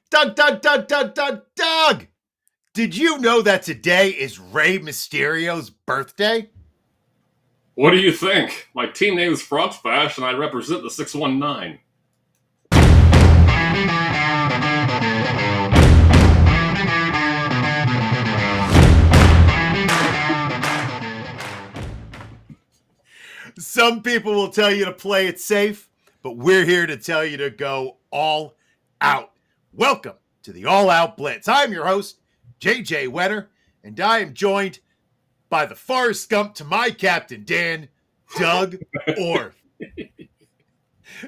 Doug! Did you know that today is Rey Mysterio's birthday? What do you think? My team name is Frog Splash, and I represent the 619. Some people will tell you to play it safe, but we're here to tell you to go all out. Welcome to the All Out Blitz. I'm your host, JJ Wenne, and I am joined by the Forrest Gump to my Captain Dan, Doug Orth.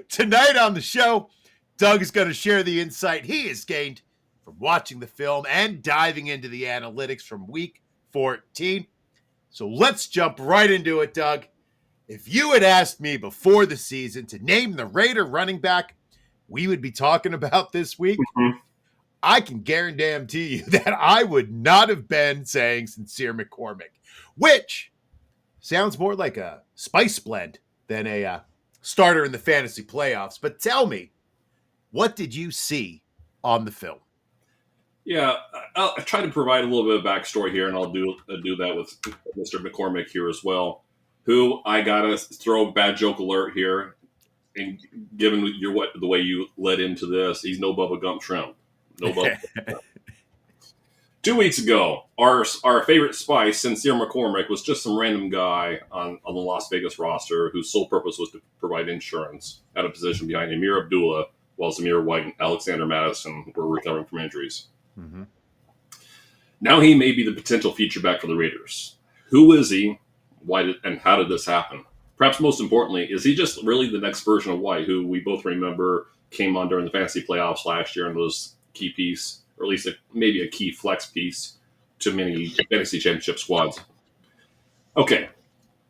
Tonight on the show, Doug is going to share the insight he has gained from watching the film and diving into the analytics from week 14. So let's jump right into it, Doug. If you had asked me before the season to name the Raider running back we would be talking about this week, I can guarantee you that I would not have been saying Sincere McCormick, which sounds more like a spice blend than a starter in the fantasy playoffs. But tell me, what did you see on the film? Yeah, I'll try to provide a little bit of backstory here, and I'll do that with Mr. McCormick here as well, who I got to throw a bad joke alert here. And given the way you led into this, he's no Bubba Gump Shrimp. No Bubba Gump. 2 weeks ago, our favorite spice, Sincere McCormick, was just some random guy on the Las Vegas roster whose sole purpose was to provide insurance at a position behind Amir Abdullah, while Zamir White and Alexander Madison were recovering from injuries. Mm-hmm. Now he may be the potential feature back for the Raiders. Who is he? And how did this happen? Perhaps most importantly, is he just really the next version of White, who we both remember came on during the fantasy playoffs last year and was key piece, or at least maybe a key flex piece to many fantasy championship squads? Okay,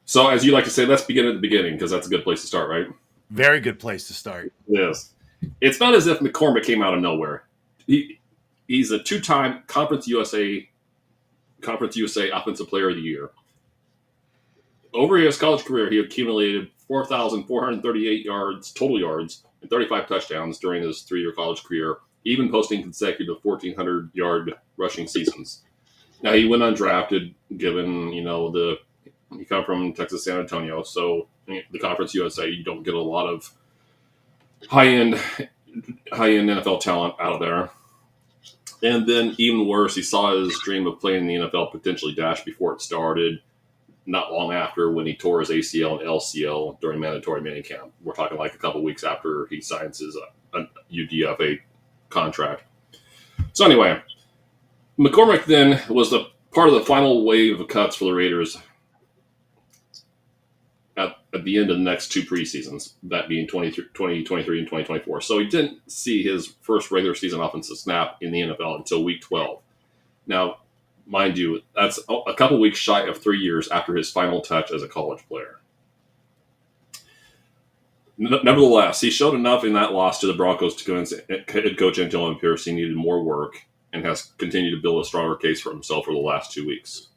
so as you like to say, let's begin at the beginning, because that's a good place to start, right? Very good place to start. Yes. It's not as if McCormick came out of nowhere. He's a two-time Conference USA Offensive Player of the Year. Over his college career, he accumulated 4,438 total yards, and 35 touchdowns during his 3-year college career, even posting consecutive 1,400-yard rushing seasons. Now, he went undrafted, given, he come from Texas San Antonio, so the Conference USA, you don't get a lot of high-end NFL talent out of there. And then, even worse, he saw his dream of playing in the NFL potentially dash before it started, not long after, when he tore his ACL and LCL during mandatory minicamp. We're talking like a couple weeks after he signs his UDFA contract. So anyway, McCormick then was the part of the final wave of cuts for the Raiders at the end of the next two preseasons, that being 2023 and 2024. So he didn't see his first regular season offensive snap in the NFL until week 12. Now, mind you, that's a couple weeks shy of 3 years after his final touch as a college player. Nevertheless, he showed enough in that loss to the Broncos to convince head coach Antonio Pierce he needed more work, and has continued to build a stronger case for himself for the last 2 weeks.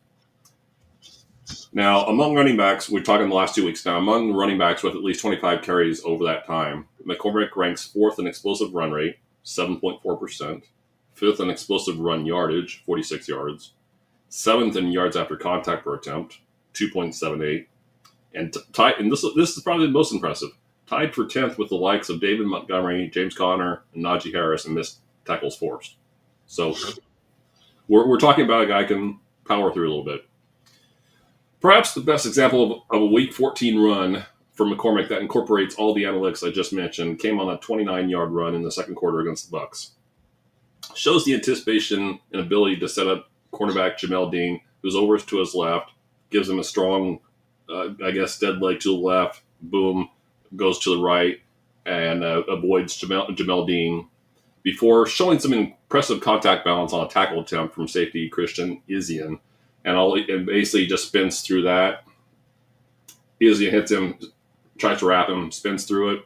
Now, among running backs, we're talking the last 2 weeks now, among running backs with at least 25 carries over that time, McCormick ranks 4th in explosive run rate, 7.4%, 5th in explosive run yardage, 46 yards, 7th in yards after contact per attempt, 2.78, and this is probably the most impressive, tied for 10th with the likes of David Montgomery, James Conner, and Najee Harris in missed tackles forced. So we're talking about a guy who can power through a little bit. Perhaps the best example of a Week 14 run for McCormick that incorporates all the analytics I just mentioned came on a 29-yard run in the second quarter against the Bucs. Shows the anticipation and ability to set up cornerback Jamel Dean, who's over to his left, gives him a strong, dead leg to the left, boom, goes to the right, and avoids Jamel Dean, before showing some impressive contact balance on a tackle attempt from safety Christian Izien, and basically just spins through that. Izien hits him, tries to wrap him, spins through it,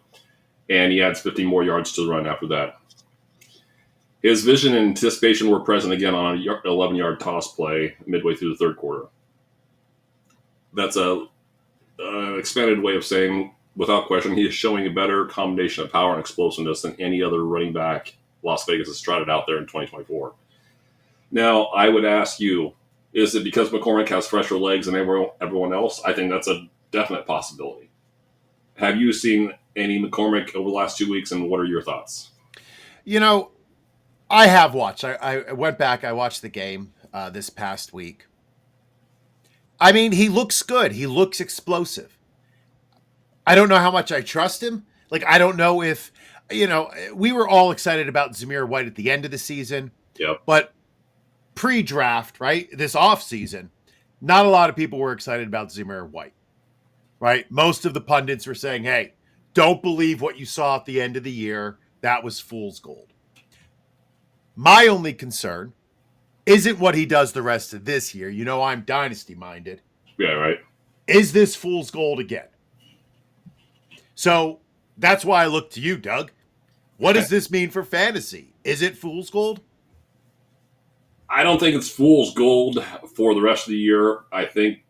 and he adds 50 more yards to the run after that. His vision and anticipation were present again on an 11-yard toss play midway through the third quarter. That's an expanded way of saying, without question, he is showing a better combination of power and explosiveness than any other running back Las Vegas has trotted out there in 2024. Now, I would ask you, is it because McCormick has fresher legs than everyone else? I think that's a definite possibility. Have you seen any McCormick over the last 2 weeks, and what are your thoughts? I have watched. I went back. I watched the game this past week. I mean, he looks good. He looks explosive. I don't know how much I trust him. I don't know if, we were all excited about Zamir White at the end of the season. Yep. But pre-draft, right, this offseason, not a lot of people were excited about Zamir White, right? Most of the pundits were saying, hey, don't believe what you saw at the end of the year. That was fool's gold. My only concern isn't what he does the rest of this year. I'm dynasty minded. Yeah, right. Is this fool's gold again? So that's why I look to you, Doug. What does this mean for fantasy? Is it fool's gold? I don't think it's fool's gold for the rest of the year. I think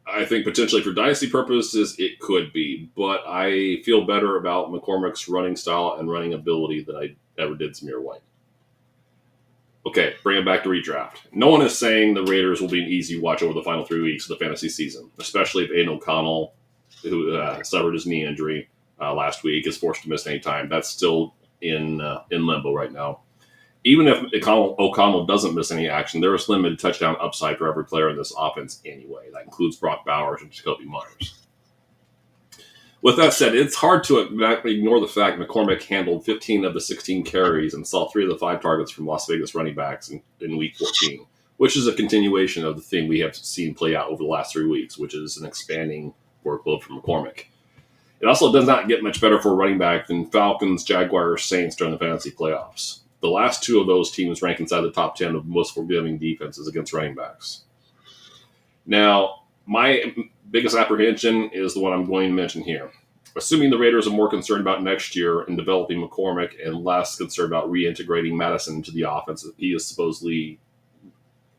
potentially for dynasty purposes, it could be. But I feel better about McCormick's running style and running ability than I ever did Zamir White. Okay, bring it back to redraft. No one is saying the Raiders will be an easy watch over the final 3 weeks of the fantasy season, especially if Aiden O'Connell, who suffered his knee injury last week, is forced to miss any time. That's still in limbo right now. Even if O'Connell doesn't miss any action, there is limited touchdown upside for every player in this offense anyway. That includes Brock Bowers and Jacoby Myers. With that said, it's hard to ignore the fact McCormick handled 15 of the 16 carries and saw 3 of the 5 targets from Las Vegas running backs in Week 14, which is a continuation of the thing we have seen play out over the last 3 weeks, which is an expanding workload for McCormick. It also does not get much better for a running back than Falcons, Jaguars, Saints during the fantasy playoffs. The last 2 of those teams rank inside the top 10 of most forgiving defenses against running backs. Now, my biggest apprehension is the one I'm going to mention here. Assuming the Raiders are more concerned about next year in developing McCormick and less concerned about reintegrating Madison into the offense that he is supposedly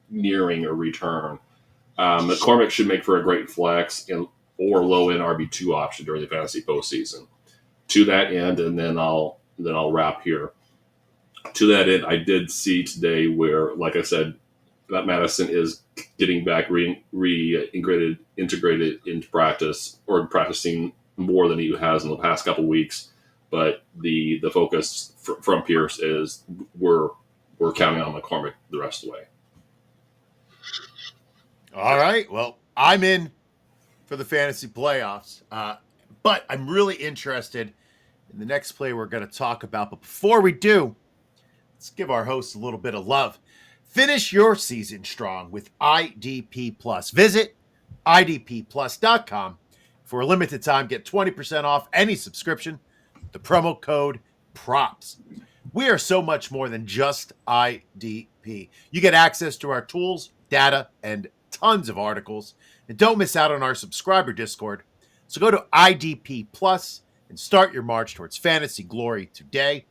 nearing a return, McCormick should make for a great flex or low-end RB2 option during the fantasy postseason. To that end, and then I'll wrap here. To that end, I did see today where, like I said, that Madison is getting back integrated into practice, or practicing more than he has in the past couple weeks. But the focus from Pierce is we're counting on McCormick the rest of the way. All right. Well, I'm in for the fantasy playoffs, but I'm really interested in the next play we're going to talk about. But before we do, let's give our hosts a little bit of love. Finish your season strong with IDP Plus. Visit idpplus.com. For a limited time, get 20% off any subscription. The promo code PROPS. We are so much more than just IDP. You get access to our tools, data, and tons of articles. And don't miss out on our subscriber Discord. So go to IDP Plus and start your march towards fantasy glory today.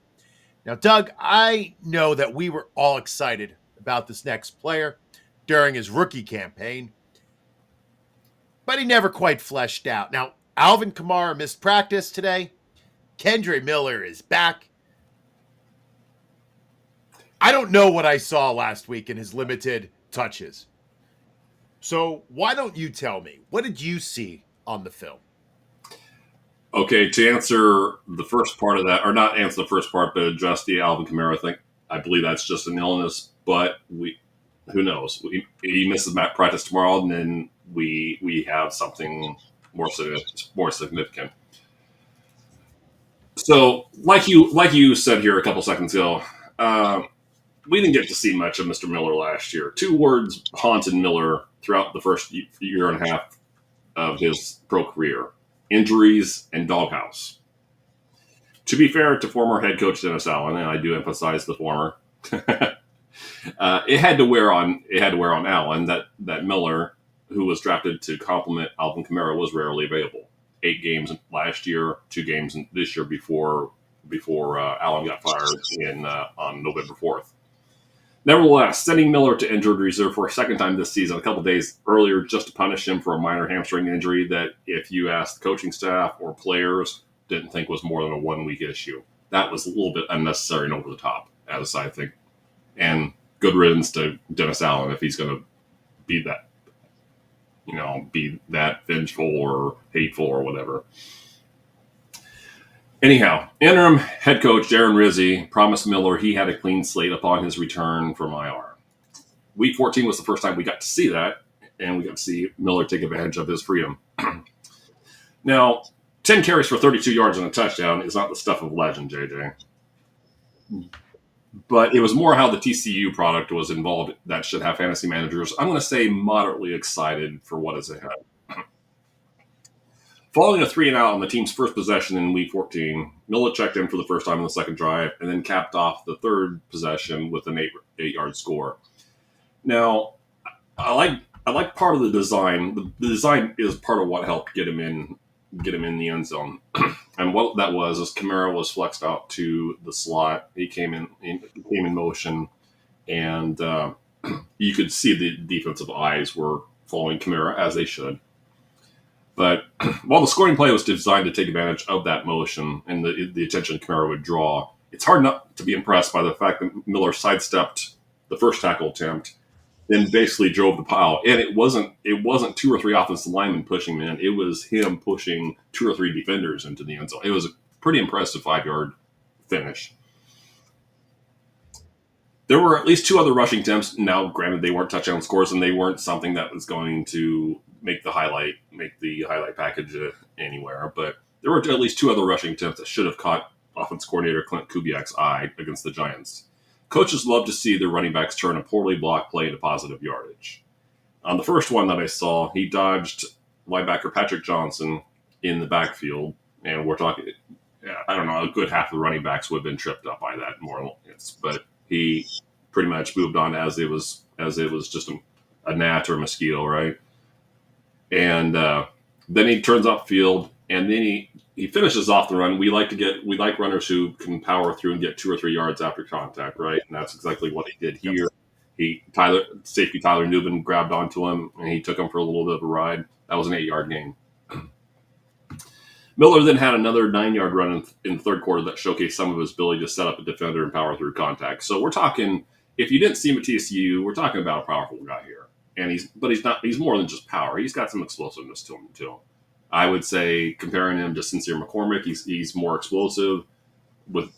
Now, Doug, I know that we were all excited about this next player during his rookie campaign, but he never quite fleshed out. Now, Alvin Kamara missed practice today. Kendre Miller is back. I don't know what I saw last week in his limited touches. So why don't you tell me, what did you see on the film? Okay, to answer the first part of that, or not answer the first part, but address the Alvin Kamara thing, I believe that's just an illness, but who knows? He misses practice tomorrow, and then we have something more significant. So, like you said here a couple seconds ago, we didn't get to see much of Mr. Miller last year. 2 words haunted Miller throughout the first year and a half of his pro career: injuries and doghouse. To be fair to former head coach Dennis Allen, and I do emphasize the former, it had to wear on Allen that Miller, who was drafted to complement Alvin Kamara, was rarely available. 8 games last year, 2 games this year before Allen got fired on November 4th. Nevertheless, sending Miller to injured reserve for a second time this season, a couple days earlier, just to punish him for a minor hamstring injury that, if you asked the coaching staff or players, didn't think was more than a 1-week issue. that was a little bit unnecessary and over the top, as I think. And good riddance to Dennis Allen if he's going to be that, be that vengeful or hateful or whatever. Anyhow, interim head coach Darren Rizzi promised Miller he had a clean slate upon his return from IR. Week 14 was the first time we got to see that, and we got to see Miller take advantage of his freedom. Now, 10 carries for 32 yards and a touchdown is not the stuff of legend, JJ. But it was more how the TCU product was involved that should have fantasy managers, I'm going to say, moderately excited for what is ahead. Following a 3-and-out on the team's first possession in Week 14, Miller checked in for the first time on the second drive and then capped off the third possession with an 8-yard score. Now, I like part of the design. The design is part of what helped get him in the end zone. And what that was is Kamara was flexed out to the slot. He came in motion, and you could see the defensive eyes were following Kamara as they should. But while the scoring play was designed to take advantage of that motion and the attention Kamara would draw, it's hard not to be impressed by the fact that Miller sidestepped the first tackle attempt, then basically drove the pile. And it wasn't 2 or 3 offensive linemen pushing him in. It was him pushing 2 or 3 defenders into the end zone. It was a pretty impressive 5-yard finish. There were at least 2 other rushing attempts. Now, granted, they weren't touchdown scores, and they weren't something that was going to make the highlight package anywhere. But there were at least 2 other rushing attempts that should have caught offense coordinator Clint Kubiak's eye against the Giants. Coaches love to see their running backs turn a poorly blocked play into positive yardage. On the first one that I saw, he dodged linebacker Patrick Johnson in the backfield, and we're talking, I don't know, a good half of the running backs would have been tripped up by that more or less, but he pretty much moved on as it was just a gnat or a mosquito, right? And then he turns upfield, and then he finishes off the run. We like runners who can power through and get 2 or 3 yards after contact, right? And that's exactly what he did here. Safety Tyler Newman grabbed onto him, and he took him for a little bit of a ride. That was an 8-yard gain. Miller then had another 9-yard run in the third quarter that showcased some of his ability to set up a defender and power through contact. So we're talking, if you didn't see him at TCU, we're talking about a powerful guy here. And he's more than just power. He's got some explosiveness to him too. I would say, comparing him to Sincere McCormick, he's more explosive with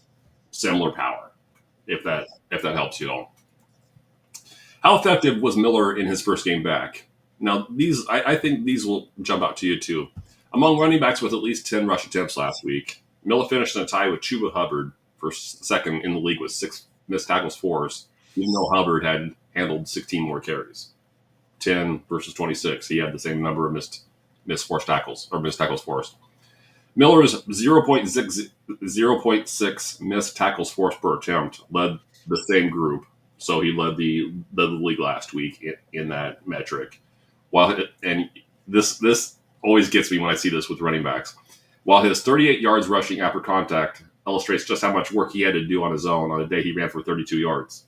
similar power, if that helps you at all. How effective was Miller in his first game back? Now, I think these will jump out to you too. Among running backs with at least 10 rush attempts last week, Miller finished in a tie with Chuba Hubbard for second in the league with 6 missed tackles forced, even though Hubbard had handled 16 more carries. 10 versus 26. He had the same number of missed tackles forced. Miller's 0.6 missed tackles forced per attempt led the same group, so he led the league last week in that metric. And this always gets me when I see this with running backs. While his 38 yards rushing after contact illustrates just how much work he had to do on his own on a day he ran for 32 yards.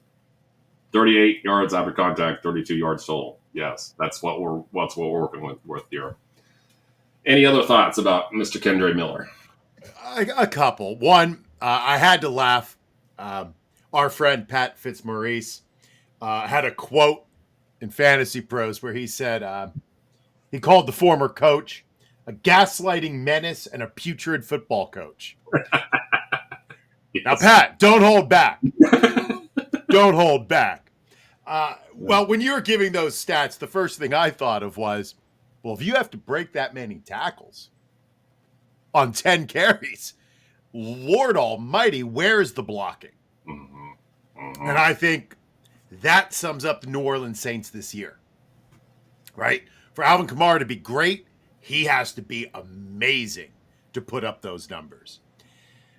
38 yards after contact, 32 yards total. Yes, that's what we're working with here. Any other thoughts about Mr. Kendre Miller? A couple. One, I had to laugh. Our friend Pat Fitzmaurice had a quote in Fantasy Pros where he said he called the former coach a gaslighting menace and a putrid football coach. Yes. Now, Pat, don't hold back. Don't hold back. Well, when you were giving those stats, the first thing I thought of was, well, if you have to break that many tackles on 10 carries, Lord almighty, where's the blocking? Mm-hmm. Mm-hmm. And I think that sums up the New Orleans Saints this year, right? For Alvin Kamara to be great, he has to be amazing to put up those numbers.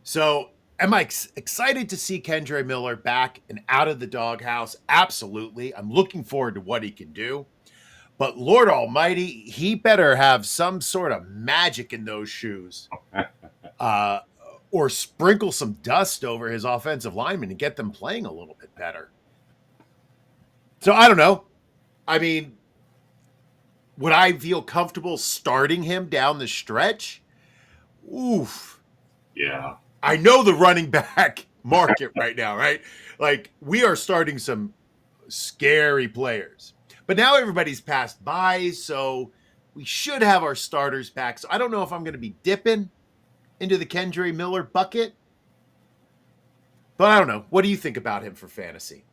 So am I excited to see Kendre Miller back and out of the doghouse? Absolutely. I'm looking forward to what he can do. But Lord almighty, he better have some sort of magic in those shoes or sprinkle some dust over his offensive linemen and get them playing a little bit better. So I don't know. I mean, would I feel comfortable starting him down the stretch? Oof. Yeah. I know the running back market right now, right? Like, we are starting some scary players. But now everybody's passed by, so we should have our starters back. So I don't know if I'm going to be dipping into the Kendre Miller bucket. But I don't know. What do you think about him for fantasy?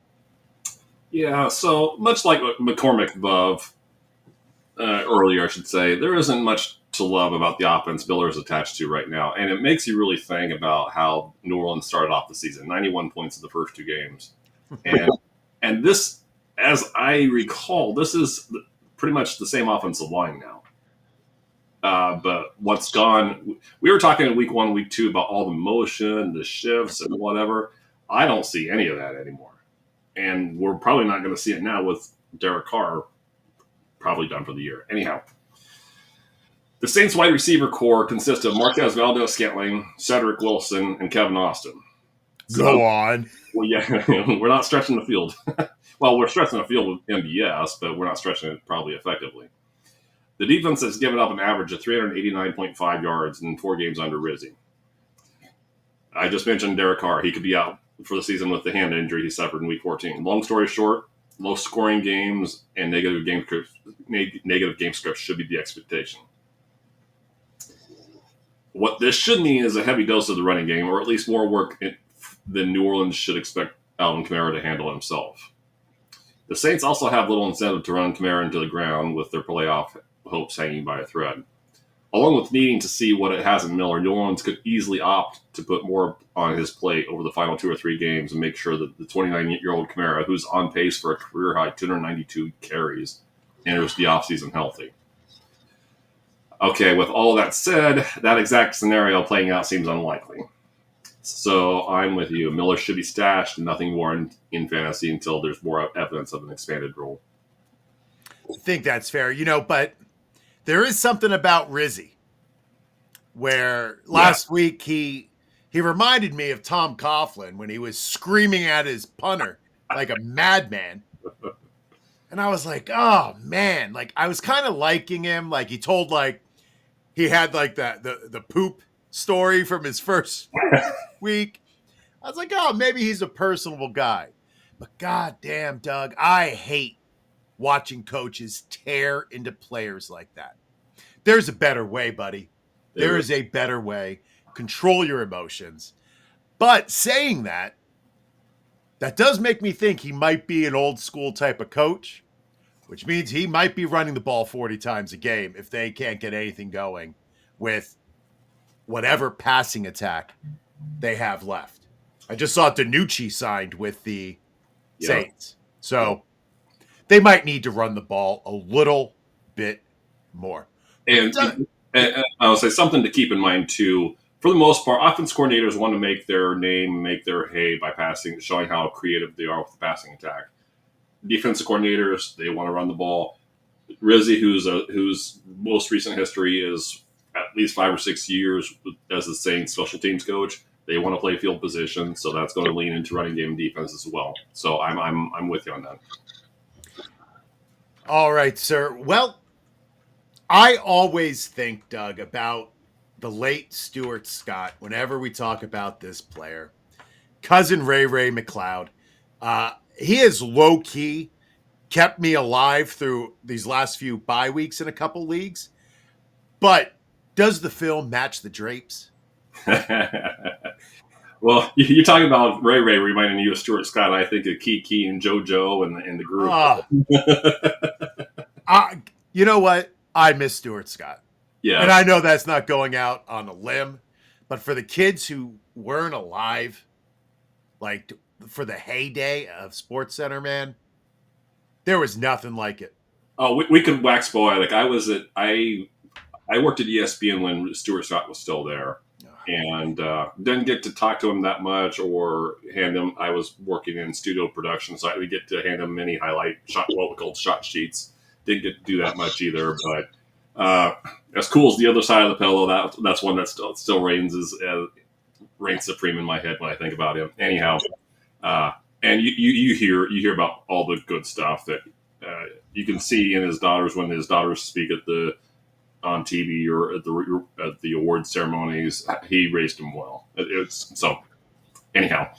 Yeah, so much like McCormick above earlier, I should say, there isn't much to love about the offense Miller is attached to right now. And it makes you really think about how New Orleans started off the season. 91 points in the first 2 games. And this, as I recall, this is pretty much the same offensive line now. But what's gone, we were talking in week 1, week 2 about all the motion, the shifts, and whatever. I don't see any of that anymore. And we're probably not going to see it now with Derek Carr probably done for the year. Anyhow, the Saints wide receiver core consists of Marquez Valdez-Scantling, Cedric Wilson, and Kevin Austin. So, Go on. Well, yeah, we're not stretching the field. Well, we're stretching the field with MBS, but we're not stretching it probably effectively. The defense has given up an average of 389.5 yards in 4 games under Rizzi. I just mentioned Derek Carr. He could be out for the season with the hand injury he suffered in Week 14. Long story short, low-scoring games and negative game scripts should be the expectation. What this should mean is a heavy dose of the running game, or at least more work than New Orleans should expect Alvin Kamara to handle himself. The Saints also have little incentive to run Kamara into the ground with their playoff hopes hanging by a thread. Along with needing to see what it has in Miller, New Orleans could easily opt to put more on his plate over the final 2 or 3 games and make sure that the 29-year-old Kamara, who's on pace for a career-high 292 carries, enters the offseason healthy. Okay, with all that said, that exact scenario playing out seems unlikely. So I'm with you. Miller should be stashed and nothing more in fantasy until there's more evidence of an expanded role. I think that's fair. But there is something about Rizzi where last week he reminded me of Tom Coughlin when he was screaming at his punter like a madman. And I was like, oh, man. Like, I was kind of liking him. Like, he told, like, he had, like, the poop story from his first week. I was like, oh, maybe he's a personable guy. But goddamn, Doug, I hate watching coaches tear into players like that. There's a better way, buddy. There is a better way. Control your emotions. But saying that does make me think he might be an old school type of coach, which means he might be running the ball 40 times a game if they can't get anything going with whatever passing attack they have left. I just saw DiNucci signed with the Saints. So they might need to run the ball a little bit more. And I'll say something to keep in mind, too. For the most part, offense coordinators want to make their name, make their hay by passing, showing how creative they are with the passing attack. Defensive coordinators, they want to run the ball. Rizzi, whose most recent history is at least 5 or 6 years as the Saints special teams coach, they want to play field position, so that's going to lean into running game defense as well. So I'm with you on that. All right, sir. Well, I always think, Doug, about the late Stuart Scott whenever we talk about this player. Cousin Ray McCloud. He has low-key kept me alive through these last few bye weeks in a couple leagues. But does the film match the drapes? Well, you're talking about Ray reminding you of Stuart Scott. I think of Kiki and JoJo and the group. You know what? I miss Stuart Scott. Yeah. And I know that's not going out on a limb, but for the kids who weren't alive, like for the heyday of SportsCenter, man, there was nothing like it. Oh, we could wax poetic. I worked at ESPN when Stuart Scott was still there, and didn't get to talk to him that much or hand him. I was working in studio production, so I didn't get to hand him many what we called shot sheets. Didn't get to do that much either, but as cool as the other side of the pillow, that's one that still reigns supreme in my head when I think about him. Anyhow, and you hear about all the good stuff that you can see in his daughters when his daughters speak at the on TV or at the award ceremonies, he raised him well. So anyhow,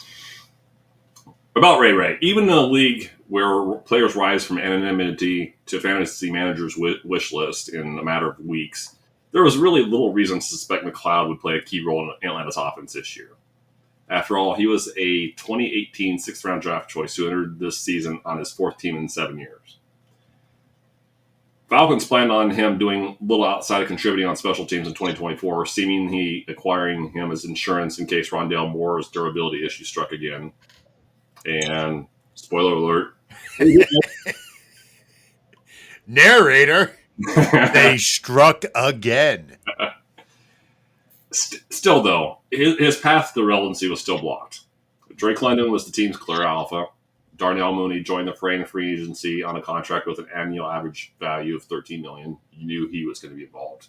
about Ray. Even in a league where players rise from anonymity to fantasy managers' wish list in a matter of weeks, there was really little reason to suspect McCloud would play a key role in Atlanta's offense this year. After all, he was a 2018 sixth-round draft choice who entered this season on his fourth team in 7 years. Falcons planned on him doing little outside of contributing on special teams in 2024, seemingly acquiring him as insurance in case Rondale Moore's durability issue struck again. And spoiler alert. Narrator, they struck again. Still, though, his path to relevancy was still blocked. Drake London was the team's clear alpha. Darnell Mooney joined the fray in free agency on a contract with an annual average value of $13 million. You knew he was going to be involved.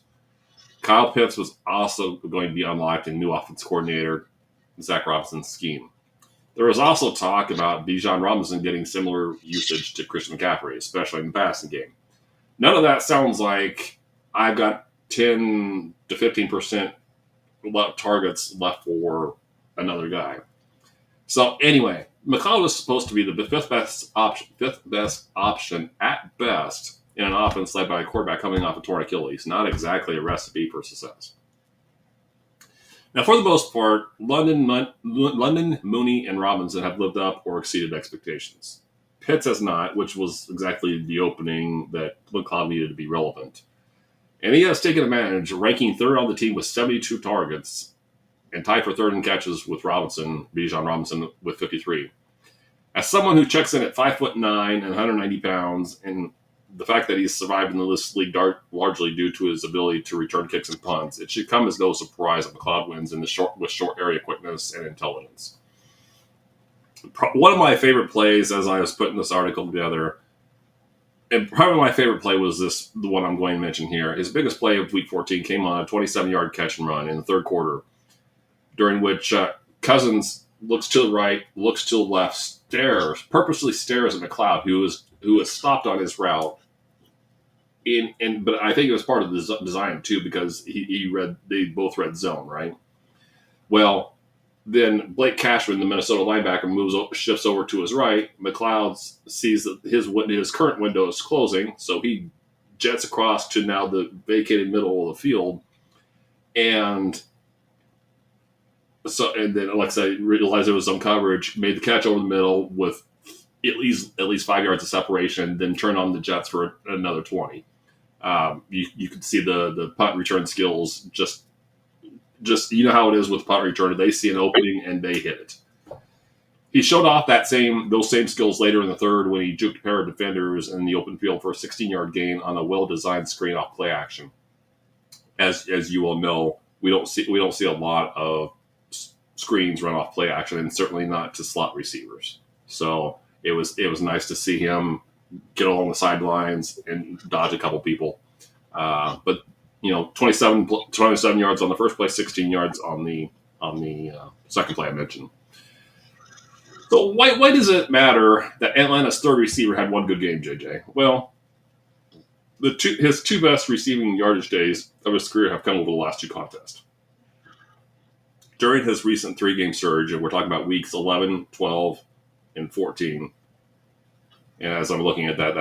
Kyle Pitts was also going to be unlocked in new offense coordinator Zach Robinson's scheme. There was also talk about Bijan Robinson getting similar usage to Christian McCaffrey, especially in the passing game. None of that sounds like I've got 10 to 15% targets left for another guy. So anyway, McCloud was supposed to be the fifth best option at best in an offense led by a quarterback coming off a torn Achilles. Not exactly a recipe for success. Now, for the most part, London, Mooney, and Robinson have lived up or exceeded expectations. Pitts has not, which was exactly the opening that McCloud needed to be relevant. And he has taken advantage, ranking third on the team with 72 targets and tied for third in catches with Bijan Robinson with 53. As someone who checks in at 5'9" and 190 pounds, and the fact that he's survived in this league largely due to his ability to return kicks and punts, it should come as no surprise that McCloud wins with short area quickness and intelligence. One of my favorite plays as I was putting this article together, and probably my favorite play was the one I'm going to mention here. His biggest play of Week 14 came on a 27-yard catch and run in the third quarter, during which Cousins looks to the right, looks to the left, purposely stares at McCloud, who was stopped on his route. But I think it was part of the design too, because they both read zone, right? Well, then Blake Cashman, the Minnesota linebacker, shifts over to his right. McCloud sees that his current window is closing, so he jets across to now the vacated middle of the field, and then Alexa realized there was some coverage, made the catch over the middle with at least 5 yards of separation, then turned on the Jets for another 20. You could see the punt return skills. Just you know how it is with punt returner. They see an opening and they hit it. He showed off those same skills later in the third when he juked a pair of defenders in the open field for a 16-yard gain on a well-designed screen off play action. As you all know, we don't see a lot of screens run off play action, and certainly not to slot receivers. So it was nice to see him get along the sidelines and dodge a couple people. But 27 yards on the first play, 16 yards on the second play I mentioned. So why does it matter that Atlanta's third receiver had one good game, JJ? Well, his two best receiving yardage days of his career have come over the last two contests. During his recent 3-game surge, and we're talking about weeks 11, 12, and 14, and as I'm looking at that,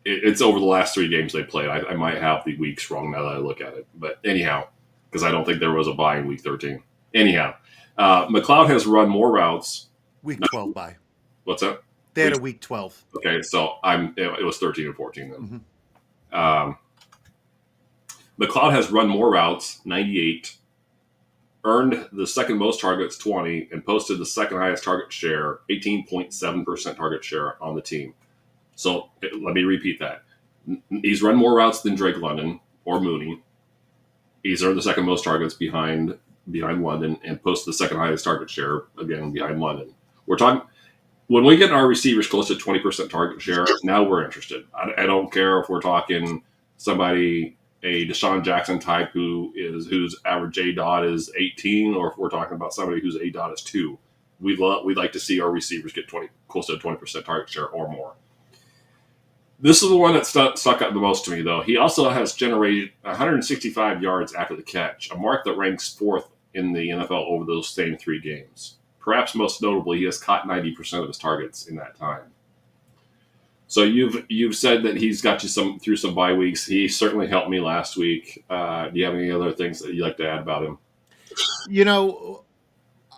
it's over the last 3 games they played. I might have the weeks wrong now that I look at it. But anyhow, because I don't think there was a bye in week 13. Anyhow, McCloud has run more routes. Week 12 bye. What's that? They had a week 12. Okay, so it was 13 and 14 then. Mm-hmm. McCloud has run more routes, 98, earned the second most targets, 20, and posted the second highest target share, 18.7% target share on the team. So let me repeat that. He's run more routes than Drake London or Mooney. He's earned the second most targets behind London and posted the second highest target share, again, behind London. We're talking, when we get our receivers close to 20% target share, now we're interested. I don't care if we're talking somebody, a Deshaun Jackson type whose average ADOT is 18, or if we're talking about somebody whose ADOT is 2. We'd like to see our receivers get close to 20% target share or more. This is the one that stuck out the most to me, though. He also has generated 165 yards after the catch, a mark that ranks 4th in the NFL over those same 3 games. Perhaps most notably, he has caught 90% of his targets in that time. So you've said that he's got you through some bye weeks. He certainly helped me last week. Do you have any other things that you'd like to add about him? You know,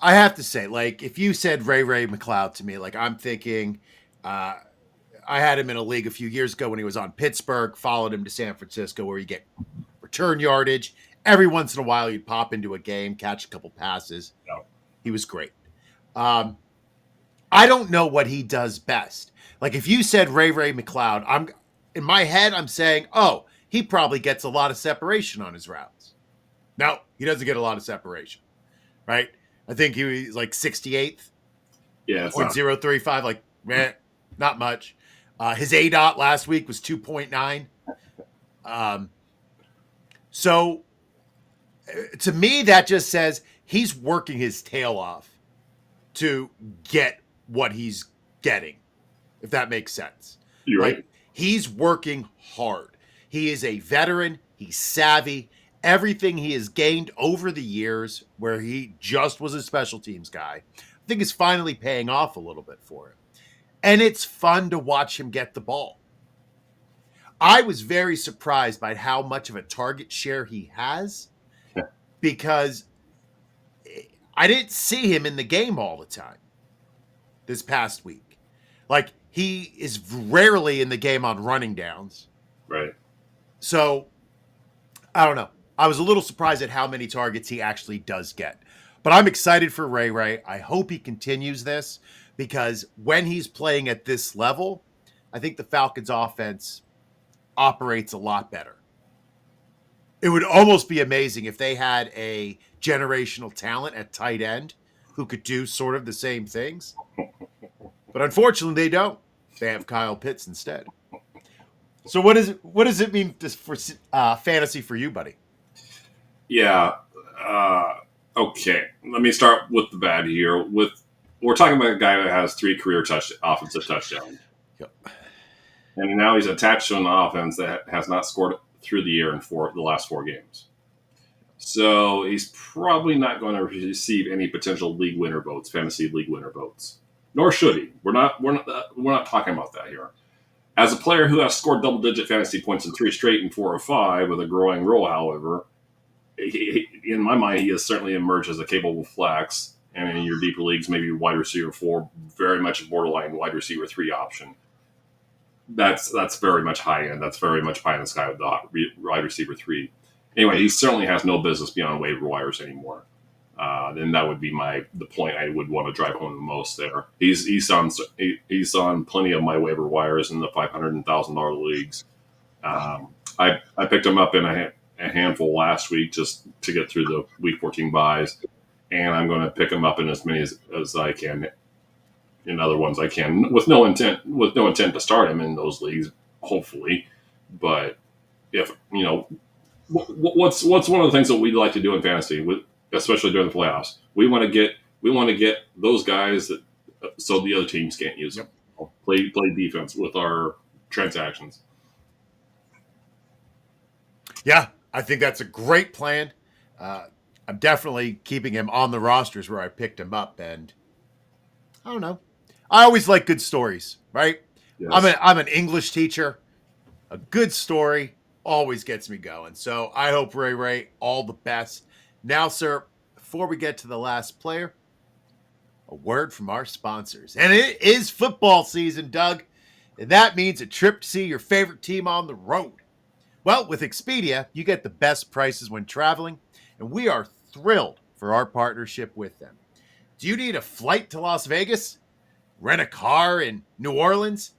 I have to say, like, if you said Ray McCloud to me, like, I'm thinking, I had him in a league a few years ago when he was on Pittsburgh, followed him to San Francisco where you get return yardage. Every once in a while, you'd pop into a game, catch a couple passes. No. He was great. I don't know what he does best. Like, if you said Ray McCloud, in my head, I'm saying, oh, he probably gets a lot of separation on his routes. No, he doesn't get a lot of separation, right? I think he was like 68th. Yeah, it's 0.035, like, not much. His ADOT last week was 2.9. So to me, that just says he's working his tail off to get what he's getting, if that makes sense. You're like, right. He's working hard. He is a veteran. He's savvy. Everything he has gained over the years where he just was a special teams guy, I think is finally paying off a little bit for him. And it's fun to watch him get the ball. I was very surprised by how much of a target share he has because I didn't see him in the game all the time this past week. Like, he is rarely in the game on running downs. Right. So, I don't know. I was a little surprised at how many targets he actually does get. But I'm excited for Ray. I hope he continues this because when he's playing at this level, I think the Falcons offense operates a lot better. It would almost be amazing if they had a generational talent at tight end who could do sort of the same things. But unfortunately, they don't. They have Kyle Pitts instead. So what does it mean for fantasy for you, buddy? Yeah. Okay. Let me start with the bad here. We're talking about a guy that has 3 career offensive touchdowns. Yep. And now he's attached to an offense that has not scored through the year in the last 4 games. So he's probably not going to receive any potential fantasy league winner votes. Nor should he. We're not talking about that here. As a player who has scored double-digit fantasy points in 3 straight and 4 or 5 with a growing role, however, in my mind, he has certainly emerged as a capable flex, and in your deeper leagues, maybe wide receiver 4, very much a borderline wide receiver 3 option. That's very much high end. That's very much pie in the sky with the wide receiver 3. Anyway, he certainly has no business beyond waiver wires anymore. Then that would be the point I would want to drive home the most there. He's on plenty of my waiver wires in the $500 and $1,000 leagues. I picked him up in a handful last week just to get through the week 14 buys, and I'm going to pick him up in as many as I can. In other ones I can, with no intent to start him in those leagues, hopefully. But if what's one of the things that we'd like to do in fantasy, especially during the playoffs, we want to get those guys so the other teams can't use them. Play defense with our transactions. Yeah, I think that's a great plan. I'm definitely keeping him on the rosters where I picked him up, and I don't know. I always like good stories, right? Yes. I'm an English teacher. A good story always gets me going. So I hope Ray all the best. Now, sir, before we get to the last player, a word from our sponsors. And it is football season, Doug. And that means a trip to see your favorite team on the road. Well, with Expedia, you get the best prices when traveling, and we are thrilled for our partnership with them. Do you need a flight to Las Vegas? Rent a car in New Orleans?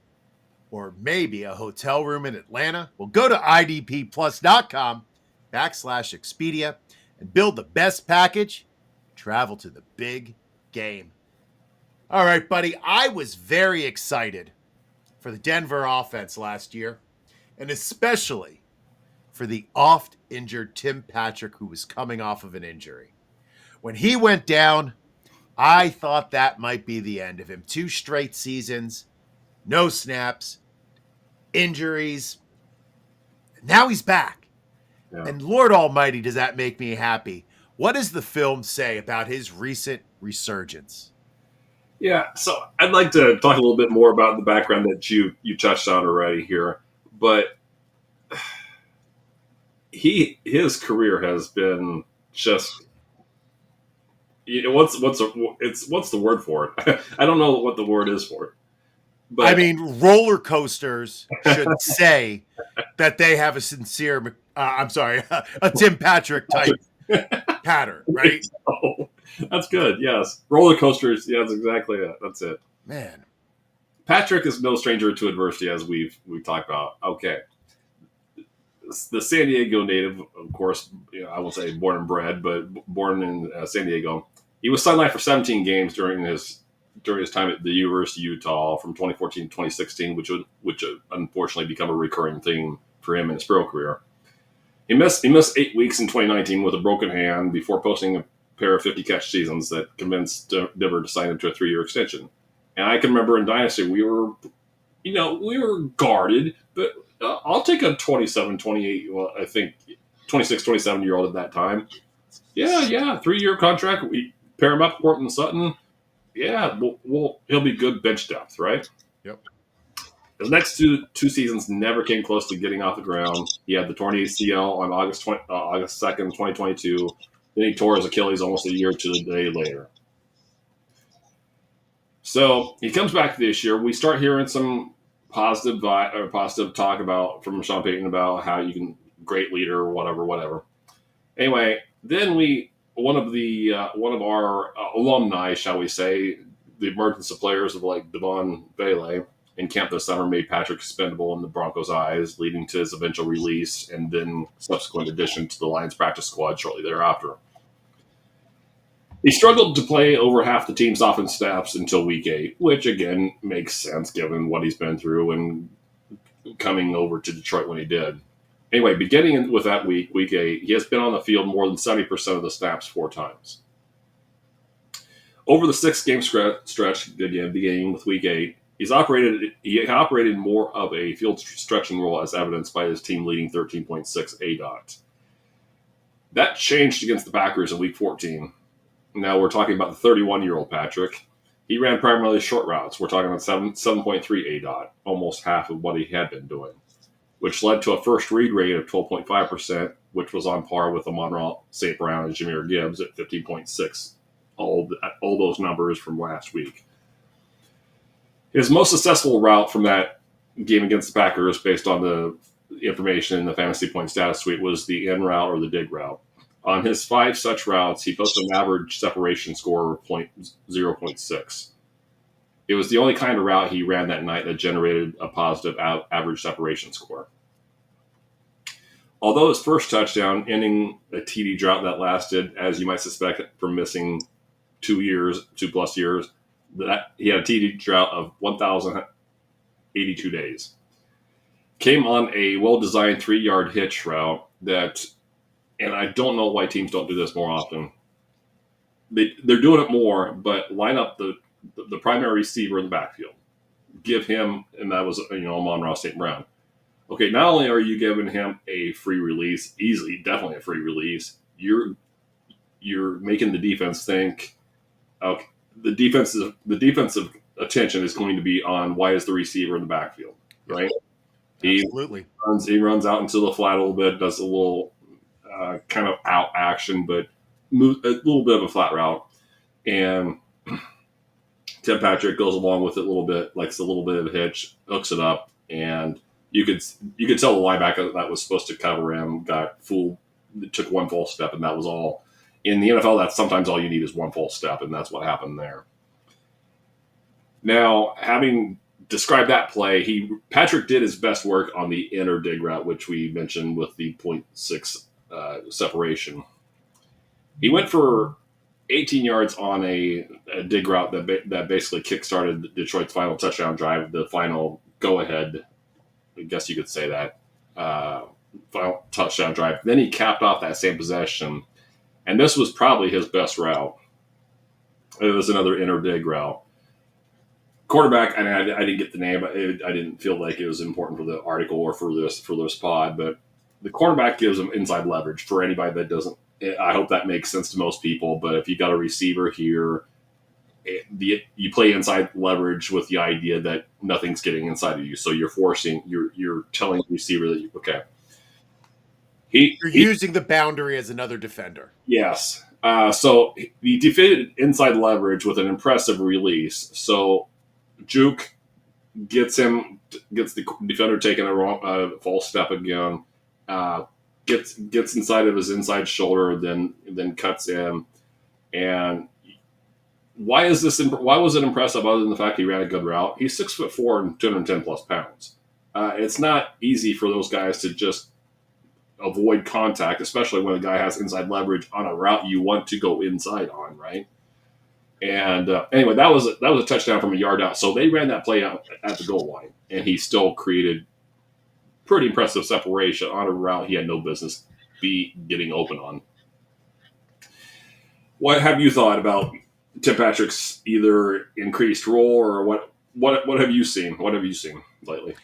Or maybe a hotel room in Atlanta? Well, go to idpplus.com/Expedia and build the best package. Travel to the big game. All right, buddy. I was very excited for the Denver offense last year, and especially for the oft-injured Tim Patrick, who was coming off of an injury. When he went down, I thought that might be the end of him. 2 straight seasons, no snaps, injuries. Now he's back. Yeah. And Lord Almighty, does that make me happy. What does the film say about his recent resurgence? Yeah, so I'd like to talk a little bit more about the background that you touched on already here, but his career has been just what's the word for it? I don't know what the word is for it. But I mean, roller coasters should say that they have a sincere, a Tim Patrick type pattern, right? Oh, that's good. Yes, roller coasters. Yeah, that's exactly it. That's it. Man, Patrick is no stranger to adversity, as we've talked about. Okay, the San Diego native, of course. I won't say born and bred, but born in San Diego. He was sidelined for 17 games during his time at the University of Utah from 2014 to 2016, which unfortunately become a recurring theme for him in his pro career. He missed 8 weeks in 2019 with a broken hand before posting a pair of 50-catch seasons that convinced Diver to sign him to a 3-year extension. And I can remember in Dynasty, we were guarded, but I'll take a 27, 28, well, I think 26, 27-year-old at that time. Yeah, 3-year contract. We pair him up with Portland Sutton. Yeah, he'll be good bench depth, right? Yep. His next two seasons never came close to getting off the ground. He had the torn ACL on August 2nd, 2022. Then he tore his Achilles almost a year to the day later. So he comes back this year. We start hearing some positive talk from Sean Payton about how you can great leader or whatever. Anyway, then one of our alumni, shall we say, the emergence of players of like Devon Bailey in camp this summer made Patrick expendable in the Broncos' eyes, leading to his eventual release and then subsequent addition to the Lions practice squad shortly thereafter. He struggled to play over half the team's offense snaps until week 8, which again makes sense given what he's been through and coming over to Detroit when he did. Anyway, beginning with that week 8, he has been on the field more than 70% of the snaps 4 times. Over the 6-game stretch, again, beginning with week 8, he operated more of a field stretching role as evidenced by his team leading 13.6 ADOT. That changed against the Packers in week 14. Now we're talking about the 31-year-old Patrick. He ran primarily short routes. We're talking about 7.3 ADOT, almost half of what he had been doing, which led to a first read rate of 12.5%, which was on par with Amon-Ra St. Brown and Jahmyr Gibbs at 15.6, all those numbers from last week. His most successful route from that game against the Packers, based on the information in the Fantasy Point status suite, was the in route or the dig route. On his 5 such routes, he posted an average separation score of 0.6. It was the only kind of route he ran that night that generated a positive average separation score. Although his first touchdown, ending a TD drought that lasted, as you might suspect from missing 2+ years, that he had a TD drought of 1,082 days. Came on a well-designed 3-yard hitch route that, and I don't know why teams don't do this more often. They're doing it more, but line up the primary receiver in the backfield. Give him, and that was Amon-Ra St. Brown. Okay, not only are you giving him a free release, definitely a free release, you're making the defense think, okay, the defensive attention is going to be on why is the receiver in the backfield, right? Absolutely. He runs out into the flat a little bit, does a little kind of out action, but move a little bit of a flat route, and Tim Patrick goes along with it a little bit, likes a little bit of a hitch, hooks it up, and you could tell the linebacker that was supposed to cover him got fooled, took one false step, and that was all. In the NFL, that's sometimes all you need is one false step, and that's what happened there. Now, having described that play, Patrick did his best work on the inner dig route, which we mentioned with the 0.6 separation. He went for 18 yards on a dig route that basically kickstarted Detroit's final touchdown drive, the final go-ahead, I guess you could say that, final touchdown drive. Then he capped off that same possession, and this was probably his best route. It was another inner dig route. quarterback, and I didn't get the name. I didn't feel like it was important for the article or for this pod, but the cornerback gives them inside leverage for anybody that doesn't. I hope that makes sense to most people. But if you got a receiver here, you play inside leverage with the idea that nothing's getting inside of you, so you're telling the receiver that okay. You're using the boundary as another defender. Yes. So he defeated inside leverage with an impressive release. So Juke gets the defender taking a false step again. Gets inside of his inside shoulder, then cuts in. And why was it impressive other than the fact he ran a good route? He's 6'4" and 210 plus pounds. It's not easy for those guys to just avoid contact, especially when a guy has inside leverage on a route you want to go inside on, right? And anyway, that was a touchdown from a yard out. So they ran that play out at the goal line, and he still created pretty impressive separation on a route he had no business getting open on. What have you thought about Tim Patrick's either increased role or what have you seen? What have you seen lately?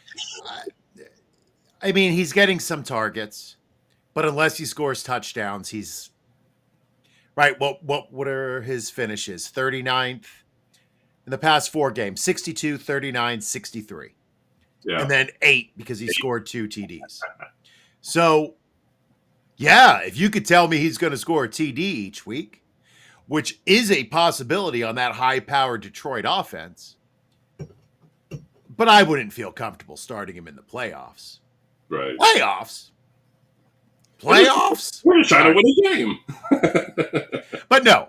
I mean, he's getting some targets, but unless he scores touchdowns, he's right. What are his finishes? 39th in the past 4 games, 62, 39, 63. Yeah. And then 8 because he scored 2 TDs. So, yeah, if you could tell me he's going to score a TD each week, which is a possibility on that high-powered Detroit offense, but I wouldn't feel comfortable starting him in the playoffs. Right. Playoffs? We're just trying to win a game. But no,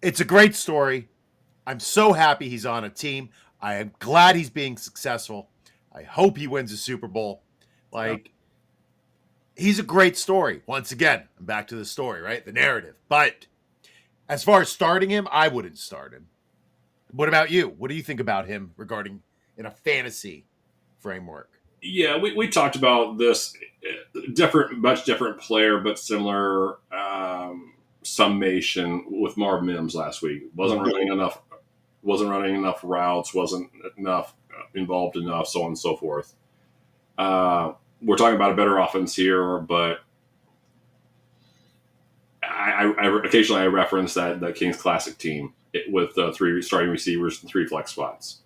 it's a great story. I'm so happy he's on a team. I am glad he's being successful. I hope he wins a Super Bowl. He's a great story. Once again, I'm back to the story, right? The narrative. But as far as starting him, I wouldn't start him. What about you? What do you think about him regarding in a fantasy framework? Yeah, we talked about this much different player, but similar summation with Marv Mims last week. Wasn't running enough routes, wasn't involved enough, so on and so forth. We're talking about a better offense here, but I occasionally I reference that Kings Classic team with 3 starting receivers and 3 flex spots.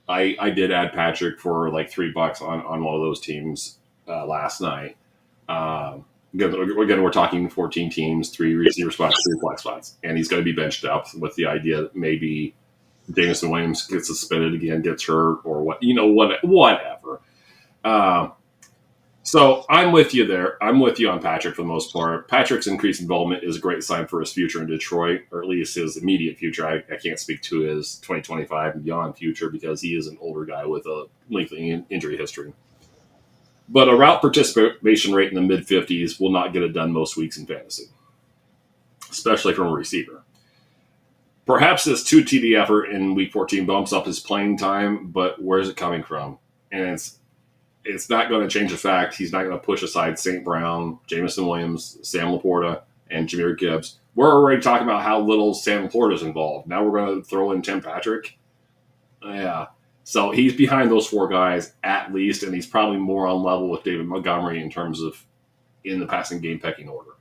I did add Patrick for like $3 on one of those teams last night. Again, we're talking 14 teams, 3 receiver spots, 3 flex spots, and he's going to be benched up with the idea that maybe Jameson Williams gets suspended again, gets hurt, or whatever. So I'm with you there. I'm with you on Patrick for the most part. Patrick's increased involvement is a great sign for his future in Detroit, or at least his immediate future. I can't speak to his 2025 and beyond future because he is an older guy with a lengthy injury history. But a route participation rate in the mid-50s will not get it done most weeks in fantasy, especially from a receiver. Perhaps this 2 TD effort in Week 14 bumps up his playing time, but where's it coming from? And it's not going to change the fact he's not going to push aside St. Brown, Jameson Williams, Sam Laporta, and Jahmyr Gibbs. We're already talking about how little Sam Laporta is involved. Now we're going to throw in Tim Patrick. Yeah. So he's behind those 4 guys at least, and he's probably more on level with David Montgomery in terms of in the passing game pecking order.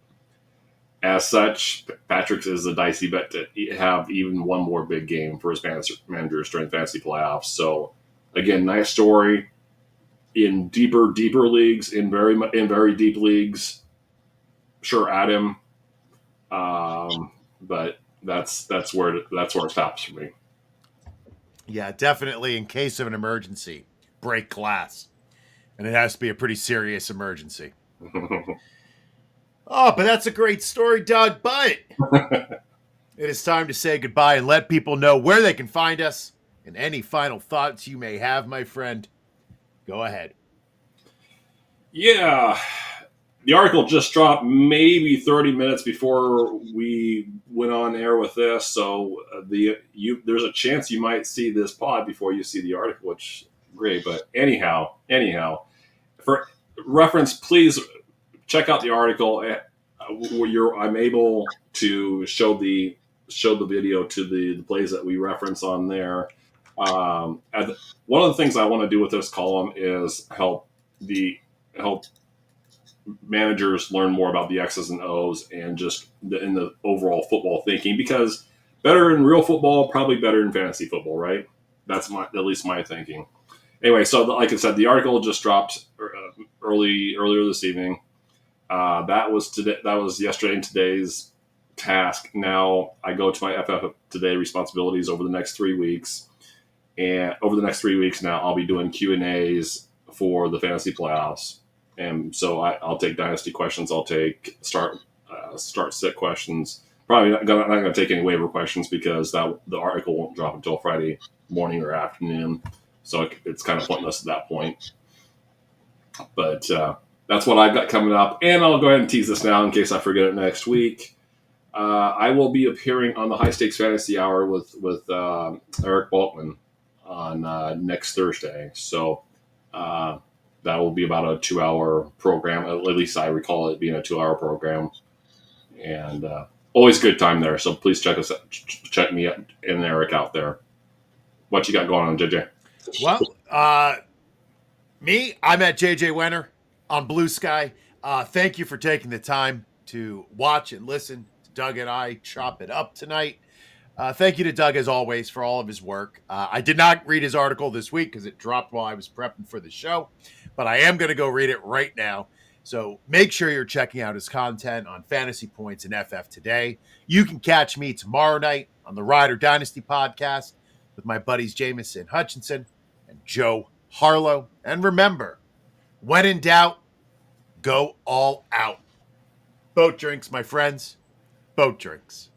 As such, Patrick is a dicey bet to have even one more big game for his managers during fantasy playoffs. So, again, nice story. In deeper leagues, in very deep leagues, sure, add him. But that's where it stops for me. Yeah, definitely. In case of an emergency, break glass, and it has to be a pretty serious emergency. Oh, but that's a great story, Doug. But it is time to say goodbye and let people know where they can find us. And any final thoughts you may have, my friend, go ahead. Yeah. The article just dropped maybe 30 minutes before we went on air with this. So there's a chance you might see this pod before you see the article, which is great. But anyhow, for reference, please check out the article. I'm able to show the video to the plays that we reference on there. One of the things I want to do with this column is help managers learn more about the X's and O's and just in the overall football thinking, because better in real football, probably better in fantasy football, right? That's at least my thinking. Anyway, so like I said, the article just dropped earlier this evening. That was yesterday and today's task. Now I go to my FF Today responsibilities over the next 3 weeks, and over the next 3 weeks now I'll be doing Q&As for the fantasy playoffs. And so I'll take Dynasty questions. I'll take start sit questions. Probably not going to take any waiver questions because the article won't drop until Friday morning or afternoon. So it's kind of pointless at that point. But that's what I've got coming up. And I'll go ahead and tease this now in case I forget it next week. I will be appearing on the High Stakes Fantasy Hour with Eric Baltman on next Thursday. So that will be about a 2-hour program. At least I recall it being a 2-hour program. And always a good time there. So please check me and Eric out there. What you got going on, JJ? Well, I'm at JJ Wenne on Blue Sky. Thank you for taking the time to watch and listen to Doug and I chop it up tonight. Thank you to Doug, as always, for all of his work. I did not read his article this week because it dropped while I was prepping for the show, but I am going to go read it right now. So make sure you're checking out his content on Fantasy Points and FF Today. You can catch me tomorrow night on the Rider Dynasty podcast with my buddies Jameson Hutchinson and Joe Harlow. And remember, when in doubt, go all out. Boat drinks, my friends. Boat drinks.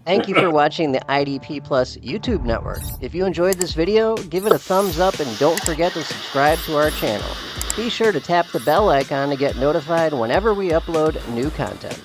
Thank you for watching the IDP Plus YouTube network. If you enjoyed this video, give it a thumbs up and don't forget to subscribe to our channel. Be sure to tap the bell icon to get notified whenever we upload new content.